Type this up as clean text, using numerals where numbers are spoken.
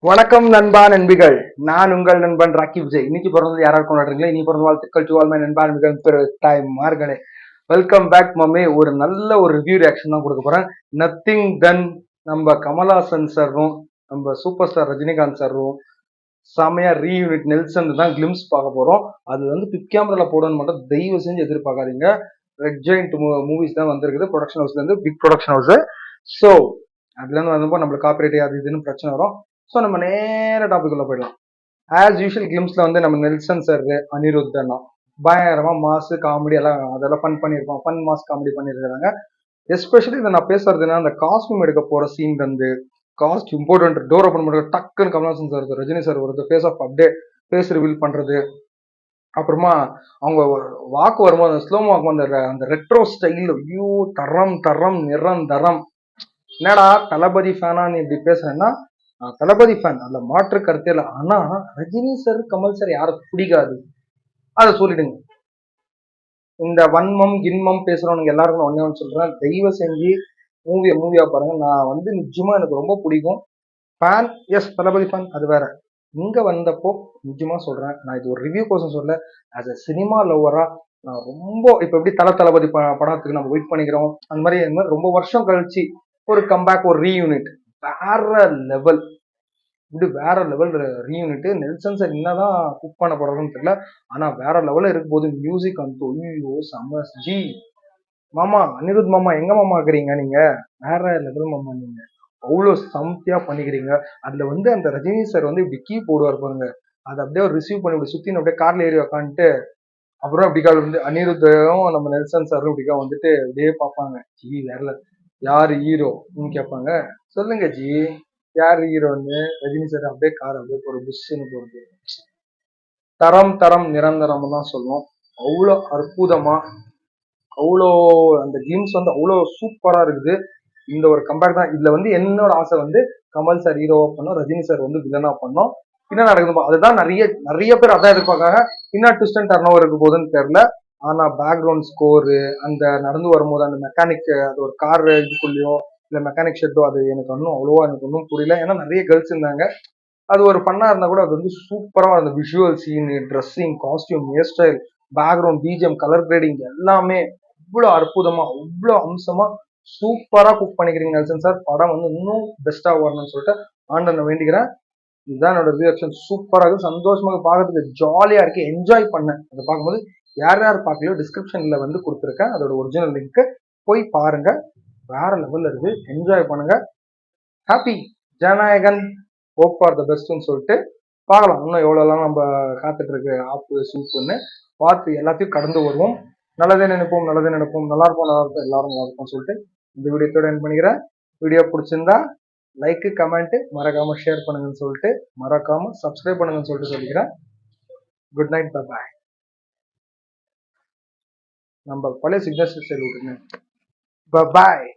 வணக்கம் நண்பா நண்பிகள். நான் உங்கள் நண்பன் ராக்கி விஜய். இன்னைக்கு பிறந்தது யாராவது கொண்டாடுறீங்களா? இனி பிறந்த வாழ்த்துக்கள் டு ஆல் மை நண்பா நண்பிகள் தாய்மார்களே. Welcome back mummy. ஒரு நல்ல ஒரு ரிவ்யூ ரியாக்ஷன் தான் கொடுக்க போறேன். நத்திங் டன் நம்ம கமல்ஹாசன் சாரும் நம்ம சூப்பர் ஸ்டார் ரஜினிகாந்த் சாரும் செமையா ரீயூனிட் நெல்சன் தான் கிளிம்ஸ் பார்க்க போறோம். அது வந்து பிக் கேமரால போடணும்னு மட்டும் தயவு செஞ்சு எதிர்பார்க்காதீங்க. ரெட் ஜெயிண்ட் மூவிஸ் தான் வந்திருக்குது ப்ரொடக்ஷன் ஹவுஸ்ல இருந்து, பிக் ப்ரொடக்ஷன் ஹவுஸ். ஸோ அதுல இருந்து வந்தப்போ நம்மளுக்கு காப்பிரைட் அது இதுன்னு பிரச்சனை வரும். ஸோ நம்ம நேர டாபிக் உள்ள போயிடலாம். ஆஸ் யூஷுவல் கிளிம்ஸ்ல வந்து நம்ம நெல்சன் சார், அனிருத் அண்ணா பயங்கரமா மாசு காமெடி எல்லாம் அதெல்லாம் ஃபன் பண்ணியிருக்கோம். ஃபன் மாஸ் காமெடி பண்ணியிருக்காங்க. எஸ்பெஷலி இதை நான் பேசுறதுன்னா அந்த காஸ்டியூம் எடுக்க போற சீன் வந்து காஸ்டியூம் போட்டு டோர் ஓப்பன் பண்ணுறது டக்குன்னு கமல்ஹாசன் சார் வருது, ரஜினி சார் வருது, ஃபேஸ் ஆஃப் அப்படியே ஃபேஸ் ரிவீல் பண்றது. அப்புறமா அவங்க வாக்கு வரும்போது அந்த ஸ்லோமோ வாக்கு அந்த அந்த ரெட்ரோ ஸ்டைல், ஐயோ தரம் தரம் நிரந்தரம். என்னடா தளபதி ஃபேனா நீ இப்படி பேசுறேன்னா, தளபதி ஃபேன் அதுல மாற்று கருத்தே இல்லை. ஆனா ரஜினி சார் கமல் சார் யாருக்கு பிடிக்காது அதை சொல்லிடுங்க. இந்த வன்மம் கின்மம் பேசுறவனுங்க எல்லாருக்கும் ஒன்னே ஒன்று சொல்றேன், தயவு செஞ்சு மூவியா பாருங்க. நான் வந்து நிஜமா எனக்கு ரொம்ப பிடிக்கும். ஃபேன் எஸ், தளபதி ஃபேன் அது வேற. இங்க வந்தப்போ நிஜமா சொல்றேன், நான் இது ஒரு ரிவ்யூ கோசம் சொல்ல, ஆஸ் அ சினிமா லவ்வரா நான் ரொம்ப இப்ப எப்படி தளபதி படத்துக்கு நம்ம வெயிட் பண்ணிக்கிறோம், அந்த மாதிரி ரொம்ப வருஷம் கழிச்சு ஒரு கம்பேக், ஒரு ரீயூனிட் வேற லெவல். இது வேற லெவல் ரீயூனிட். நெல்சன் சார் என்னதான் குக் பண்ண போறாருன்னு தெரியல, ஆனா வேற லெவல்ல இருக்கும் போது மியூசிக் அந்த ஐயோ செம்ம ஜி. மாமா அனிருத் மாமா, எங்க மாமா இருக்கிறீங்க நீங்க? வேற லெவல் மாமா நீங்க, அவ்வளவு சம்தியா பண்ணிக்கிறீங்க. அதுல வந்து அந்த ரஜினி சார் வந்து இப்படி கீ போடுவார் பாருங்க, அதை அப்படியே ரிசீவ் பண்ணி இப்படி சுத்தி அப்படியே கார்ல ஏறி உக்காந்துட்டு அப்புறம் அப்படிக்கா வந்து அனிருத்தையும் நம்ம நெல்சன் சாரும் இப்படிக்கா வந்துட்டு அப்படியே பார்ப்பாங்க. ஜி வேற யாரு ஹீரோ கேட்பாங்க, சொல்லுங்க ஜி யார் ஹீரோன்னு. ரஜினி சார் அப்படியே கார் அப்படியே போற புஷ்ன்னு போறது, தரம் தரம் நிரந்தரம் தான் சொல்லுவோம். அவ்வளோ அற்புதமா, அவ்வளோ அந்த கேம்ஸ் வந்து அவ்வளோ சூப்பரா இருக்குது. இந்த ஒரு கம்பேர் தான். இதுல வந்து என்னோட ஆசை வந்து கமல் சார் ஹீரோவா பண்ணோம், ரஜினி சார் வந்து வில்லனா பண்ணோம். என்ன நடக்குது அதுதான் நிறைய நிறைய பேர் அதான் எதிர்பார்க்காங்க. என்ன ட்விஸ்ட் அண்ட் டர்ன் ஓவர் இருக்க போகுதுன்னு தெரியல. ஆனா பேக்ரவுண்ட் ஸ்கோரு, அந்த நடந்து வரும்போது அந்த மெக்கானிக், அது ஒரு கார் இதுக்குள்ளேயோ இல்ல மெக்கானிக் ஷெட்டோ, அது எனக்கு ஒன்றும் அவ்வளோவா எனக்கு ஒன்றும் புரியல. ஏன்னா நிறைய கேர்ள்ஸ் இருந்தாங்க. அது ஒரு பண்ணா இருந்தா கூட அது வந்து சூப்பரா அந்த visual scene, dressing, costume, hair style, background, BGM, colour grading எல்லாமே அவ்வளோ அற்புதமா, அவ்வளோ அம்சமா சூப்பரா குக் பண்ணிக்கிறீங்க நெல்சன் சார். படம் வந்து இன்னும் பெஸ்டா வரணும்னு சொல்லிட்டு ஆண்டனை வேண்டிக்கிறேன். இதுதான் என்னோட ரியாக்ஷன். சூப்பரா இருக்கு, சந்தோஷமாக பார்க்கறதுக்கு ஜாலியா இருக்கு, என்ஜாய் பண்ணேன் அதை பார்க்கும்போது. யார் யார் பார்க்கலையோ டிஸ்கிரிப்ஷன்ல வந்து கொடுத்துருக்கேன் அதோட ஒரிஜினல் லிங்க், போய் பாருங்க. வேற லெவல்ல இருக்கு, என்ஜாய் பண்ணுங்க. Happy Jananayagan, hope for the பெஸ்ட்னு சொல்லிட்டு பார்க்கலாம். இன்னும் எவ்வளோலாம் நம்ம காத்துட்டு இருக்கு ஆப்பு சூப்புன்னு பார்த்து எல்லாத்தையும் கடந்து வருவோம். நல்லதே நினைப்போம், நல்லதே நினைப்போம், நல்லா இருப்போம், நல்லா இருப்போம், எல்லாரும் நல்லா இருப்போம் சொல்லிட்டு இந்த வீடியோத்தோட என் பண்ணிக்கிறேன். வீடியோ பிடிச்சிருந்தா லைக், கமெண்ட், மறக்காம ஷேர் பண்ணுங்கன்னு சொல்லிட்டு, மறக்காம சப்ஸ்கிரைப் பண்ணுங்கன்னு சொல்லிட்டு சொல்லிக்கிறேன். குட் நைட், பாய். நம்ம பழைய சிக்னேச்சர் ஸ்டைல் விட்டுருங்க. பாய்.